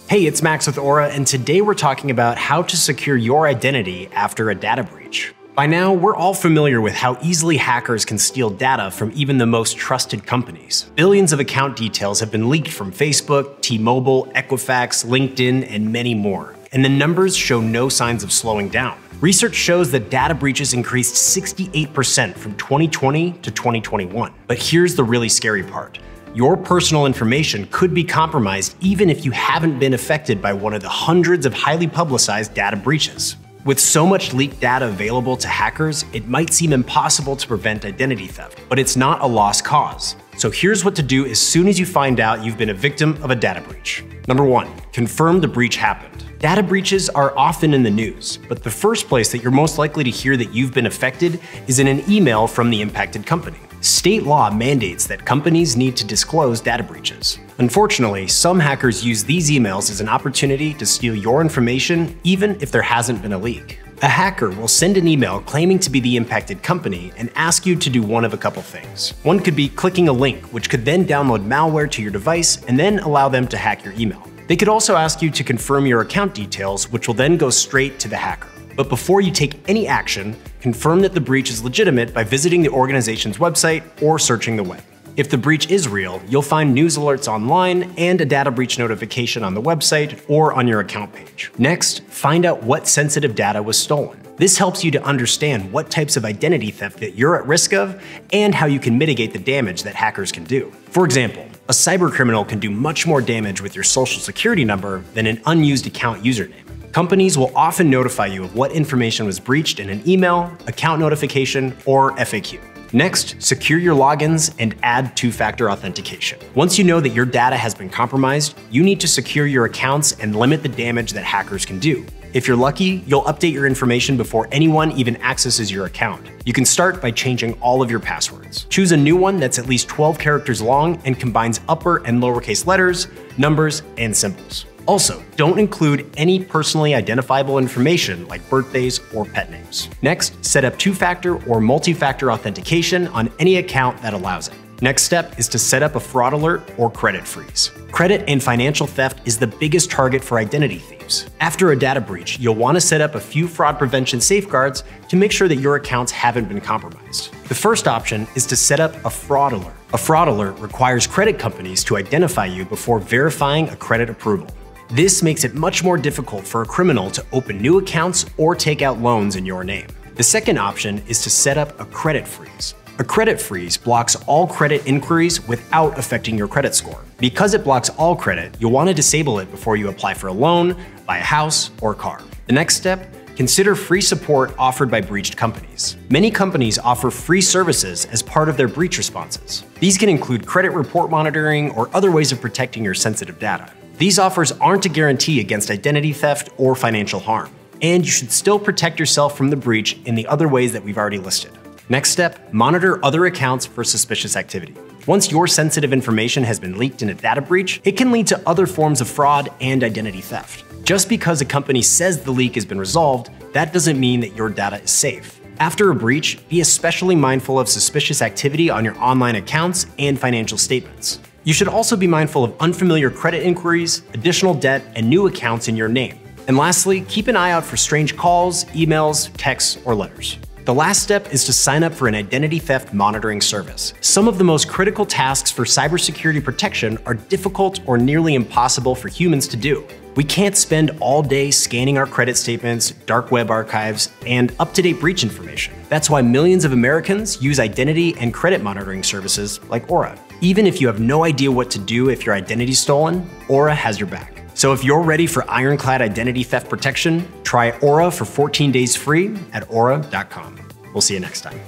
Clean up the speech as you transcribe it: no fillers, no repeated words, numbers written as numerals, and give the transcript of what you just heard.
Hey, it's Max with Aura, and today we're talking about how to secure your identity after a data breach. By now, we're all familiar with how easily hackers can steal data from even the most trusted companies. Billions of account details have been leaked from Facebook, T-Mobile, Equifax, LinkedIn, and many more. And the numbers show no signs of slowing down. Research shows that data breaches increased 68% from 2020 to 2021. But here's the really scary part. Your personal information could be compromised even if you haven't been affected by one of the hundreds of highly publicized data breaches. With so much leaked data available to hackers, it might seem impossible to prevent identity theft, but it's not a lost cause. So here's what to do as soon as you find out you've been a victim of a data breach. Number 1, confirm the breach happened. Data breaches are often in the news, but the first place that you're most likely to hear that you've been affected is in an email from the impacted company. State law mandates that companies need to disclose data breaches. Unfortunately, some hackers use these emails as an opportunity to steal your information even if there hasn't been a leak. A hacker will send an email claiming to be the impacted company and ask you to do one of a couple things. One could be clicking a link, which could then download malware to your device and then allow them to hack your email. They could also ask you to confirm your account details, which will then go straight to the hacker. But before you take any action, confirm that the breach is legitimate by visiting the organization's website or searching the web. If the breach is real, you'll find news alerts online and a data breach notification on the website or on your account page. Next, find out what sensitive data was stolen. This helps you to understand what types of identity theft that you're at risk of and how you can mitigate the damage that hackers can do. For example, a cybercriminal can do much more damage with your social security number than an unused account username. Companies will often notify you of what information was breached in an email, account notification, or FAQ. Next, secure your logins and add two-factor authentication. Once you know that your data has been compromised, you need to secure your accounts and limit the damage that hackers can do. If you're lucky, you'll update your information before anyone even accesses your account. You can start by changing all of your passwords. Choose a new one that's at least 12 characters long and combines upper and lowercase letters, numbers, and symbols. Also, don't include any personally identifiable information like birthdays or pet names. Next, set up two-factor or multi-factor authentication on any account that allows it. Next step is to set up a fraud alert or credit freeze. Credit and financial theft is the biggest target for identity thieves. After a data breach, you'll want to set up a few fraud prevention safeguards to make sure that your accounts haven't been compromised. The first option is to set up a fraud alert. A fraud alert requires credit companies to identify you before verifying a credit approval. This makes it much more difficult for a criminal to open new accounts or take out loans in your name. The second option is to set up a credit freeze. A credit freeze blocks all credit inquiries without affecting your credit score. Because it blocks all credit, you'll want to disable it before you apply for a loan, buy a house, or car. The next step, consider free support offered by breached companies. Many companies offer free services as part of their breach responses. These can include credit report monitoring or other ways of protecting your sensitive data. These offers aren't a guarantee against identity theft or financial harm, and you should still protect yourself from the breach in the other ways that we've already listed. Next step, monitor other accounts for suspicious activity. Once your sensitive information has been leaked in a data breach, it can lead to other forms of fraud and identity theft. Just because a company says the leak has been resolved, that doesn't mean that your data is safe. After a breach, be especially mindful of suspicious activity on your online accounts and financial statements. You should also be mindful of unfamiliar credit inquiries, additional debt, and new accounts in your name. And lastly, keep an eye out for strange calls, emails, texts, or letters. The last step is to sign up for an identity theft monitoring service. Some of the most critical tasks for cybersecurity protection are difficult or nearly impossible for humans to do. We can't spend all day scanning our credit statements, dark web archives, and up-to-date breach information. That's why millions of Americans use identity and credit monitoring services like Aura. Even if you have no idea what to do if your identity's stolen, Aura has your back. So if you're ready for ironclad identity theft protection, try Aura for 14 days free at aura.com. We'll see you next time.